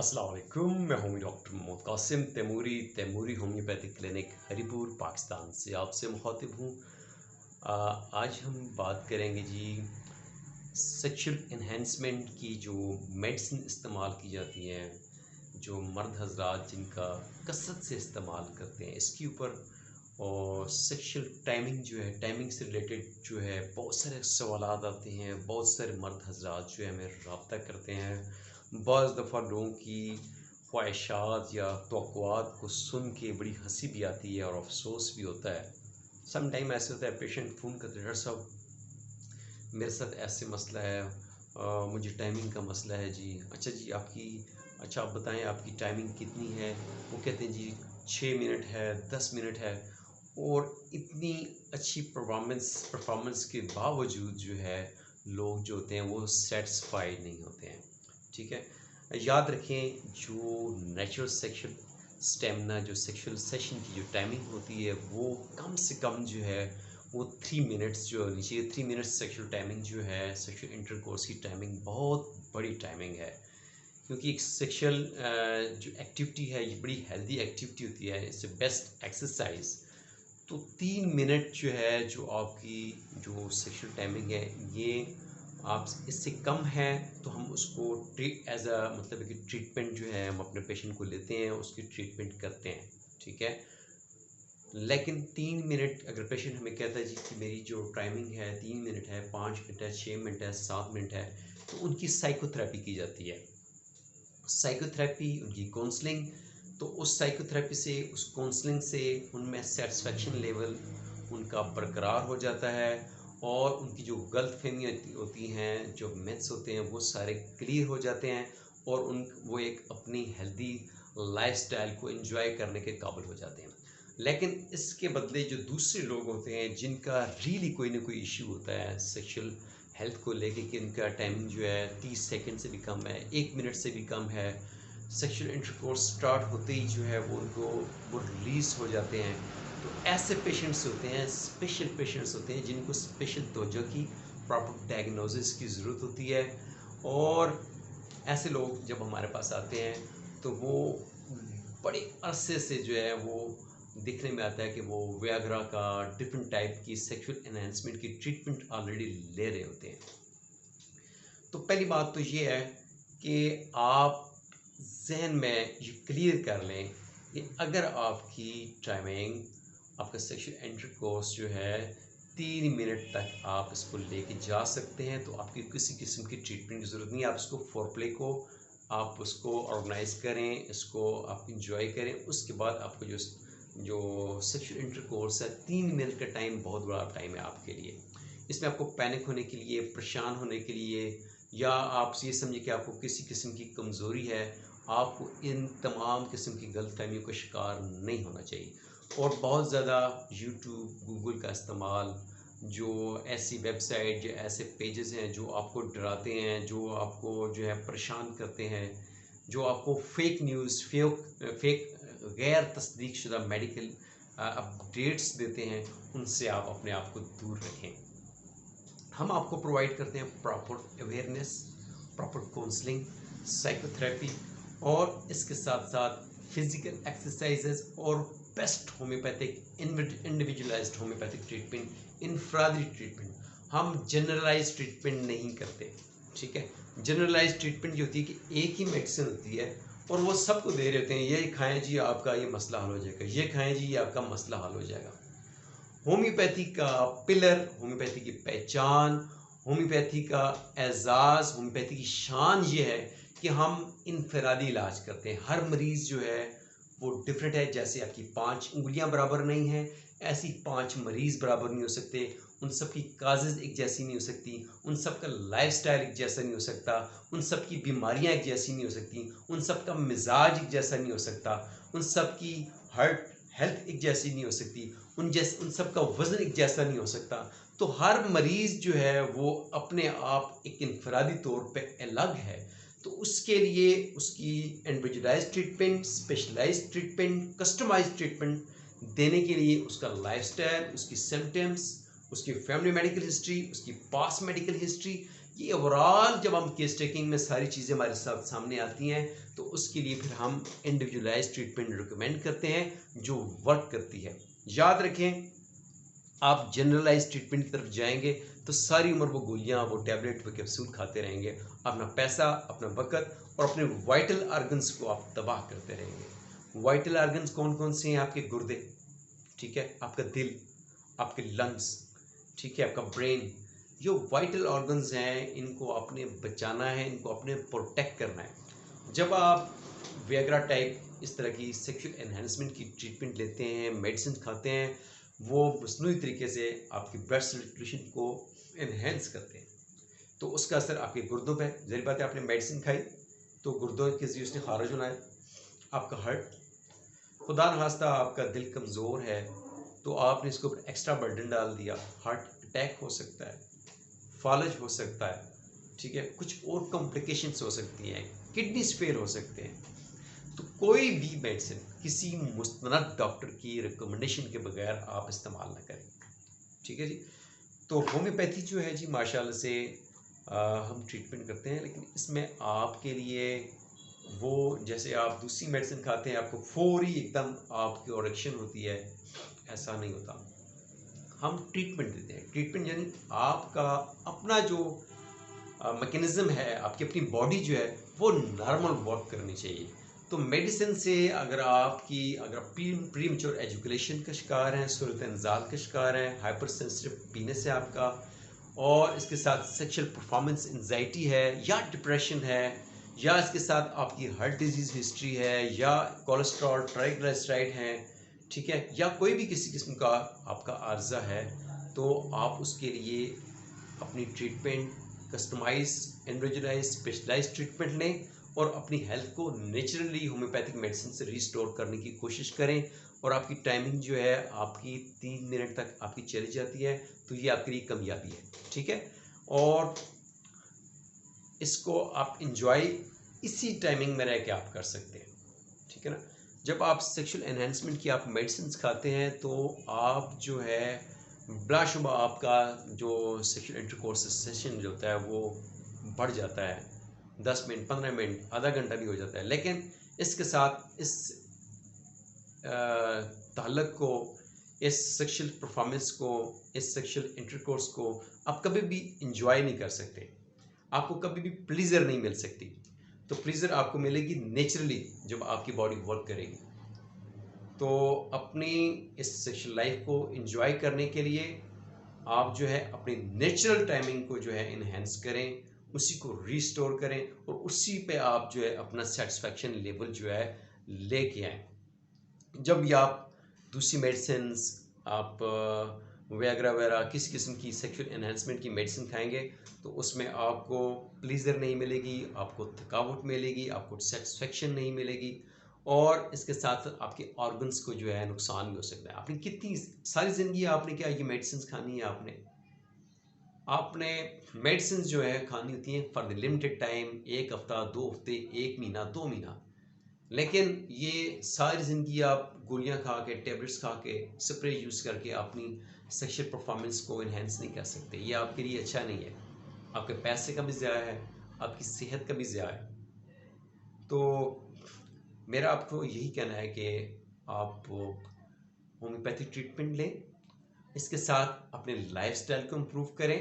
अस्सलाम वालेकुम। मैं हूँ doctor Mohammad Qasim Taimuri homeopathic clinic Haripur Pakistan से आपसे मुखातिब हूँ। आज हम बात करेंगे जी सेक्सुअल एनहांसमेंट की जो मेडिसिन इस्तेमाल की जाती हैं, जो मर्द हजरात जिनका कसरत से इस्तेमाल करते हैं इसके ऊपर। और सेक्सुअल टाइमिंग जो है, टाइमिंग से रिलेटेड जो है बहुत सारे सवालात आते हैं। बहुत सारे मर्द हजरात जो है हमें रब्ता करते हैं। बाज़ दफ़ा लोगों की ख्वाहिशात या तवक्कुआत को सुन के बड़ी हंसी भी आती है और अफसोस भी होता है। सम टाइम ऐसे होता है, पेशेंट फ़ोन करते हैं, डॉक्टर साहब मेरे साथ ऐसे मसला है, मुझे टाइमिंग का मसला है जी। अच्छा जी, अच्छा आप बताएं आपकी टाइमिंग कितनी है। वो कहते हैं जी 6 मिनट है, 10 मिनट है। और इतनी अच्छी परफॉर्मेंस के बावजूद जो है लोग जो होते हैं वो सेटिस्फाइड नहीं होते हैं। ठीक है, याद रखें जो नेचुरल सेक्शुअल स्टेमिना, जो सेक्सुअल सेशन की जो टाइमिंग होती है वो कम से कम जो है वो 3 मिनट्स जो होनी चाहिए। 3 मिनट्स सेक्सुअल टाइमिंग जो है, सेक्सुअल इंटरकोर्स की टाइमिंग बहुत बड़ी टाइमिंग है। क्योंकि एक सेक्सुअल जो एक्टिविटी है ये बड़ी हेल्दी एक्टिविटी होती है, इट्स बेस्ट एक्सरसाइज। तो 3 मिनट जो है, जो आपकी जो सेक्सुअल टाइमिंग है, ये आप इससे कम है तो हम उसको ट्रीट एज अ मतलब कि ट्रीटमेंट जो है हम अपने पेशेंट को लेते हैं, उसकी ट्रीटमेंट करते हैं। ठीक है, लेकिन 3 मिनट अगर पेशेंट हमें कहता है जी कि मेरी जो टाइमिंग है 3 मिनट है, 5 मिनट है, 6 मिनट है, 7 मिनट है, तो उनकी साइकोथेरेपी की जाती है। साइकोथेरेपी, उनकी काउंसलिंग। तो उस साइकोथेरेपी से, उस काउंसलिंग से उनमें सेटिस्फेक्शन लेवल उनका बरकरार हो जाता है और उनकी जो गलत फहमियाँ होती हैं, जो मिथ्स होते हैं, वो सारे क्लियर हो जाते हैं और वो एक अपनी हेल्दी लाइफस्टाइल को एंजॉय करने के काबिल हो जाते हैं। लेकिन इसके बदले जो दूसरे लोग होते हैं जिनका रियली कोई ना कोई इश्यू होता है सेक्सुअल हेल्थ को लेके, कि उनका टाइमिंग जो है 30 सेकंड से भी कम है, 1 मिनट से भी कम है, सेक्सुअल इंटरकोर्स स्टार्ट होते ही जो है वो रिलीज़ हो जाते हैं। तो ऐसे पेशेंट्स होते हैं, स्पेशल पेशेंट्स होते हैं जिनको स्पेशल तवज्जो की, प्रॉपर डायग्नोसिस की ज़रूरत होती है। और ऐसे लोग जब हमारे पास आते हैं तो वो बड़े अरसे से जो है वो दिखने में आता है कि वो व्याग्रा का डिफरेंट टाइप की सेक्सुअल एनहांसमेंट की ट्रीटमेंट ऑलरेडी ले रहे होते हैं। तो पहली बात तो ये है कि आप जहन में ये क्लियर कर लें कि अगर आपकी टाइमिंग, आपका सेक्सुअल इंटरकोर्स जो है 3 मिनट तक आप इसको लेके जा सकते हैं तो आपकी किसी किस्म की ट्रीटमेंट की ज़रूरत नहीं है। आप इसको फोरप्ले को आप उसको ऑर्गेनाइज करें, इसको आप इंजॉय करें। उसके बाद आपको जो जो सेक्सुअल इंटरकोर्स है, 3 मिनट का टाइम बहुत बड़ा टाइम है आपके लिए। इसमें आपको पैनिक होने के लिए, परेशान होने के लिए, या आप ये समझिए कि आपको किसी किस्म की कमज़ोरी है, आपको इन तमाम किस्म की गलतफहमियों का शिकार नहीं होना चाहिए। और बहुत ज़्यादा यूट्यूब, गूगल का इस्तेमाल, जो ऐसी वेबसाइट, जो ऐसे पेजेस हैं जो आपको डराते हैं, जो आपको जो है परेशान करते हैं, जो आपको फेक न्यूज़, फेक गैर तस्दीक शुदा मेडिकल अपडेट्स देते हैं, उनसे आप अपने आप को दूर रखें। हम आपको प्रोवाइड करते हैं proper awareness, proper counselling, psychotherapy और इसके साथ साथ फिजिकल एक्सरसाइजेज और best homeopathic, individualised homeopathic treatment, इनफ्रादी ट्रीटमेंट। हम जनरलाइज ट्रीटमेंट नहीं करते। ठीक है, जनरलाइज ट्रीटमेंट जो होती है कि एक ही मेडिसिन होती है और वो सबको दे रहे होते हैं, ये खाएं जी आपका ये मसला हल हो जाएगा, ये खाएं जी ये आपका मसला हल हो जाएगा। होम्योपैथी का पिलर, होम्योपैथी की पहचान, होम्योपैथी का एजाज़, होम्योपैथी की शान ये है कि हम इनफरादी इलाज करते हैं। हर मरीज़ जो है वो डिफरेंट है। जैसे आपकी 5 उंगलियां बराबर नहीं हैं, ऐसी 5 मरीज़ बराबर नहीं हो सकते। उन सब की काजेज़ एक जैसी नहीं हो सकती, उन सब का लाइफस्टाइल एक जैसा नहीं हो सकता, उन सब की बीमारियां एक जैसी नहीं हो सकती, उन सब का मिजाज एक जैसा नहीं हो सकता, उन सब की हार्ट हेल्थ एक जैसी नहीं हो सकती, उन सब का वज़न एक जैसा नहीं हो सकता। तो हर मरीज़ जो है वो अपने आप एक इनफरादी तौर पे अलग है। तो उसके लिए उसकी individualised treatment, specialised treatment, customised treatment देने के लिए उसका लाइफस्टाइल, उसकी सिम्पटम्स, उसकी फैमिली मेडिकल हिस्ट्री, उसकी पास्ट मेडिकल हिस्ट्री, ये ओवरऑल जब हम केस टेकिंग में सारी चीज़ें हमारे साथ सामने आती हैं तो उसके लिए फिर हम इंडिविजुअलाइज ट्रीटमेंट रिकमेंड करते हैं जो वर्क करती है। याद रखें, आप जनरलाइज ट्रीटमेंट की तरफ जाएंगे तो सारी उम्र वो गोलियां, वो टैबलेट, वो कैप्सूल खाते रहेंगे। अपना पैसा, अपना वक़्त और अपने वाइटल ऑर्गन्स को आप तबाह करते रहेंगे। वाइटल ऑर्गन्स कौन कौन से हैं? आपके गुर्दे, ठीक है, आपका दिल, आपके लंग्स, ठीक है, आपका ब्रेन। जो वाइटल ऑर्गन्स हैं इनको आपने बचाना है, इनको आपने प्रोटेक्ट करना है। जब आप विएग्रा टाइप इस तरह की सेक्सुअल एनहांसमेंट की ट्रीटमेंट लेते हैं, मेडिसिन खाते हैं, वो मसनूई तरीके से आपकी ब्लड सर्कुलेशन को एनहेंस करते हैं, तो उसका असर आपके गुर्दों पे। ज़ाहिर बात है, आपने मेडिसिन खाई तो गुर्दों के ज़रिए उसने खारिज होना है। आपका हार्ट, खुदा न खास्ता आपका दिल कमज़ोर है तो आपने इसके ऊपर एक्स्ट्रा बर्डन डाल दिया, हार्ट अटैक हो सकता है, फालज हो सकता है, ठीक है, कुछ और कॉम्प्लिकेशंस हो सकती हैं, किडनीज फेल हो सकते हैं। तो कोई भी मेडिसिन किसी मुस्तनद डॉक्टर की रिकमेंडेशन के बगैर आप इस्तेमाल ना करें, ठीक है जी। तो होम्योपैथी जो है जी, माशाल्लाह से हम ट्रीटमेंट करते हैं, लेकिन इसमें आपके लिए वो जैसे आप दूसरी मेडिसिन खाते हैं आपको फौरी एकदम आपकी ऑरेक्शन होती है, ऐसा नहीं होता। हम ट्रीटमेंट देते हैं। ट्रीटमेंट यानी आपका अपना जो मैकेनिज्म है, आपकी अपनी बॉडी जो है वो नॉर्मल वर्क करनी चाहिए। तो मेडिसिन से अगर आप प्रीमेच्योर एजुकेशन का शिकार हैं, सूरत इंजाल का शिकार हैं, हाइपर सेंसिटिव पीनेस है आपका, और इसके साथ सेक्सुअल परफॉर्मेंस एंजाइटी है या डिप्रेशन है, या इसके साथ आपकी हार्ट डिजीज़ हिस्ट्री है, या कोलेस्ट्रॉल, ट्राइग्लिसराइड है, ठीक है, या कोई भी किसी किस्म का आपका आर्जा है, तो आप उसके लिए अपनी treatment customise, individualise, specialise treatment लें और अपनी हेल्थ को नेचुरली होम्योपैथिक मेडिसिन से रिस्टोर करने की कोशिश करें। और आपकी टाइमिंग जो है आपकी 3 मिनट तक आपकी चली जाती है, तो ये आपके लिए कामयाबी है, ठीक है। और इसको आप इंजॉय इसी टाइमिंग में रह के आप कर सकते हैं, ठीक है ना। जब आप सेक्सुअल एनहांसमेंट की आप मेडिसिन खाते हैं तो आप जो है बिलाशुबा आपका जो सेक्सुअल इंटरकोर्स सेशन जो होता है वो बढ़ जाता है, 10 मिनट, 15 मिनट, आधा घंटा भी हो जाता है। लेकिन इसके साथ इस ताल्लुक को, इस सेक्सुअल परफॉर्मेंस को, इस सेक्सुअल इंटरकोर्स को आप कभी भी इंजॉय नहीं कर सकते, आपको कभी भी प्लीज़र नहीं मिल सकती। तो प्लीज़र आपको मिलेगी नेचुरली जब आपकी बॉडी वर्क करेगी। तो अपनी इस सेक्सुअल लाइफ को एंजॉय करने के लिए आप जो है अपनी नेचुरल टाइमिंग को जो है इन्हेंस करें, उसी को रिस्टोर करें और उसी पे आप जो है अपना सेटिस्फैक्शन लेवल जो है लेके आएँ। जब भी आप दूसरी मेडिसिन्स, आप विएग्रा वगैरह किसी किस्म की सेक्सुअल एनहांसमेंट की मेडिसिन खाएंगे तो उसमें आपको प्लीज़र नहीं मिलेगी, आपको थकावट मिलेगी, आपको सेटिस्फेक्शन नहीं मिलेगी, और इसके साथ आपके ऑर्गन्स को जो है नुकसान भी हो सकता है। आपने कितनी सारी ज़िंदगी आपने क्या ये मेडिसिन खानी है, आपने मेडिसिन जो है खानी होती हैं फॉर द लिमिटेड टाइम, 1 हफ्ता, 2 हफ्ते, 1 महीना, 2 महीना। लेकिन ये सारी ज़िंदगी आप गोलियां खा के, टैबलेट्स खा के, स्प्रे यूज़ करके अपनी सेक्सुअल परफॉर्मेंस को इन्हेंस नहीं कर सकते। ये आपके लिए अच्छा नहीं है, आपके पैसे का भी ज़ाया है, आपकी सेहत का भी ज़ाया है। तो मेरा आपको यही कहना है कि आप होम्योपैथिक ट्रीटमेंट लें, इसके साथ अपने लाइफस्टाइल को इम्प्रूव करें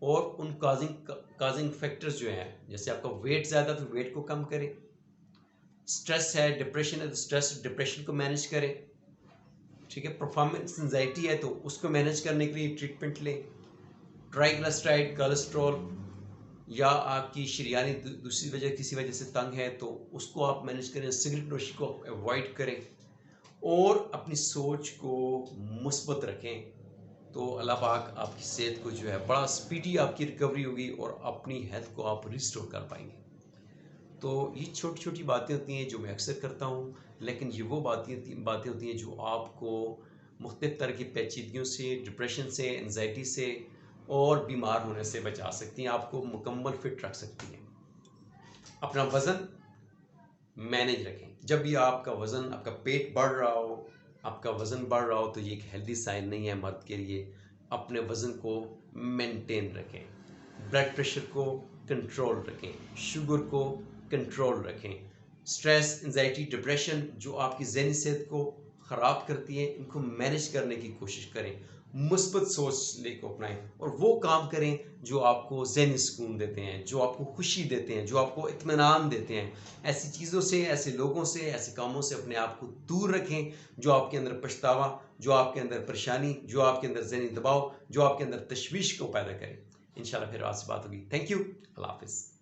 और उन काजिंग फैक्टर्स जो हैं, जैसे आपका वेट ज़्यादा तो वेट को कम करें, स्ट्रेस है, डिप्रेशन है तो स्ट्रेस डिप्रेशन को मैनेज करें, ठीक है, परफॉर्मेंस एंजाइटी है तो उसको मैनेज करने के लिए ट्रीटमेंट लें। ट्राइग्लिसराइड, कोलेस्ट्रॉल, या आपकी शरीयानी दूसरी वजह किसी वजह से तंग है तो उसको आप मैनेज करें। सिगरेट नोशी को अवॉइड करें और अपनी सोच को मुस्बत रखें, तो अल्लाह पाक आपकी सेहत को जो है बड़ा स्पीडी आपकी रिकवरी होगी और अपनी हेल्थ को आप रिस्टोर कर पाएंगे। तो ये छोटी छोटी बातें होती हैं जो मैं अक्सर करता हूँ, लेकिन ये वो बातें होती हैं जो आपको मुख्तलिफ तरह की पेचीदगियों से, डिप्रेशन से, एंजाइटी से और बीमार होने से बचा सकती हैं, आपको मुकम्मल फिट रख सकती हैं। अपना वज़न मैनेज रखें। जब भी आपका वज़न, आपका पेट बढ़ रहा हो, आपका वज़न बढ़ रहा हो तो ये एक हेल्दी साइन नहीं है मर्द के लिए। अपने वज़न को मेंटेन रखें। ब्लड प्रेशर को कंट्रोल रखें, शुगर को कंट्रोल रखें। स्ट्रेस, एंजाइटी, डिप्रेशन जो आपकी ज़हनी सेहत को ख़राब करती हैं, इनको मैनेज करने की कोशिश करें। मुस्बत सोच लेकर अपनाएं और वो काम करें जो आपको ज़हनी सुकून देते हैं, जो आपको खुशी देते हैं, जो आपको इत्मीनान देते हैं। ऐसी चीज़ों से, ऐसे लोगों से, ऐसे कामों से अपने आप को दूर रखें जो आपके अंदर पछतावा, जो आपके अंदर परेशानी, जो आपके अंदर ज़हनी दबाव, जो आपके अंदर तशवीश को पैदा करें। इंशाल्लाह फिर आपसे बात होगी। Thank you. अल्लाह हाफ़िज़।